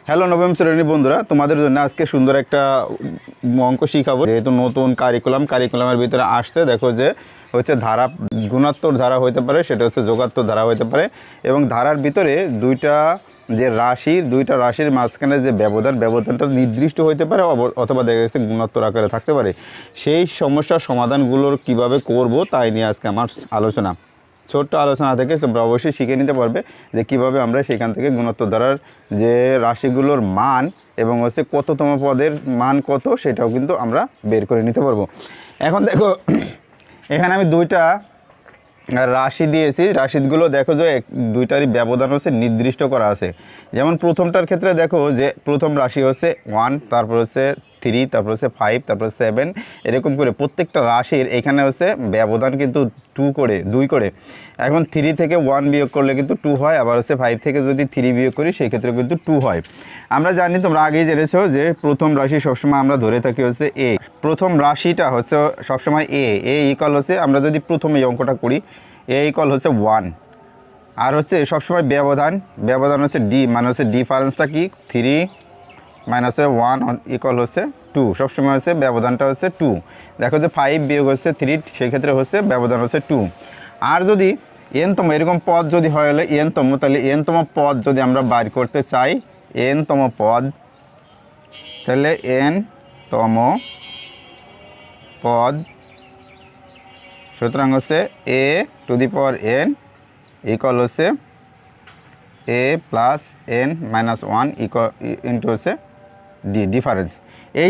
Hello নবম শ্রেণী বন্ধুরা, তোমাদের জন্য আজকে সুন্দর একটা অঙ্ক শিখাবো। যেহেতু নতুন কারিকুলামের ভিতরে আসছে, দেখো যে হচ্ছে ধারা, গুণাত্মক ধারা হইতে পারে, সেটা হচ্ছে যোগাত্মক ধারা হইতে পারে। এবং ধারার ভিতরে দুইটা রাশির মাঝখানে যে ব্যবধানটা নির্দিষ্ট হইতে পারে, অথবা দেখা গেছে গুণাত্মক আকারে থাকতে পারে। সেই সমস্যার সমাধানগুলোর কিভাবে করব তাই নিয়ে আজকে আমার আলোচনা। ছোট্ট আলোচনা থেকে তোমরা অবশ্যই শিখে নিতে পারবে যে কিভাবে আমরা সেখান থেকে গুণোত্তর ধারার যে রাশিগুলোর মান এবং হচ্ছে কততম পদের মান কত, সেটাও কিন্তু আমরা বের করে নিতে পারবো। এখন দেখো, এখানে আমি দুইটা রাশি দিয়েছি। রাশিগুলো দেখো যে দুইটারই ব্যবধান হচ্ছে নির্দিষ্ট করা আছে। যেমন প্রথমটার ক্ষেত্রে দেখো যে প্রথম রাশি হচ্ছে 1, তারপর হচ্ছে 3, তারপর হচ্ছে 5, তারপর 7, এরকম করে প্রত্যেকটা রাশির এখানে হচ্ছে ব্যবধান কিন্তু 2 করে। এখন 3 থেকে 1 বিয়োগ করলে কিন্তু 2 হয়, আবার হচ্ছে 5 থেকে যদি 3 বিয়োগ করি সেই ক্ষেত্রে কিন্তু 2 হয়। আমরা জানি, তোমরা আগেই জেনেছো যে প্রথম রাশি সবসময় আমরা ধরে থাকি হচ্ছে এ। প্রথম রাশিটা হচ্ছে সবসময় এ ইকুয়াল হচ্ছে, আমরা যদি প্রথমে এই অঙ্কটা করি, এ ইকুয়াল হচ্ছে 1। আর হচ্ছে সবসময় ব্যবধান হচ্ছে ডি, মানে হচ্ছে ডিফারেন্সটা কি 3 মাইনাস 1 ইকুয়াল হচ্ছে 2। সবসময় হচ্ছে ব্যবধানটা হচ্ছে 2। দেখো যে 5 বিয়োগ হচ্ছে 3, সেক্ষেত্রে হচ্ছে ব্যবধান হচ্ছে 2। আর যদি এনতম এরকম পদ যদি হয়, হলে এনতম, তাহলে এনতম পদ যদি আমরা বাইর করতে চাই, এনতম পদ, তাহলে এনতম পদ সুতরাং হচ্ছে a to the power n equal হচ্ছে a plus n minus 1 equal into হচ্ছে ডি, ডিফারেন্স। এই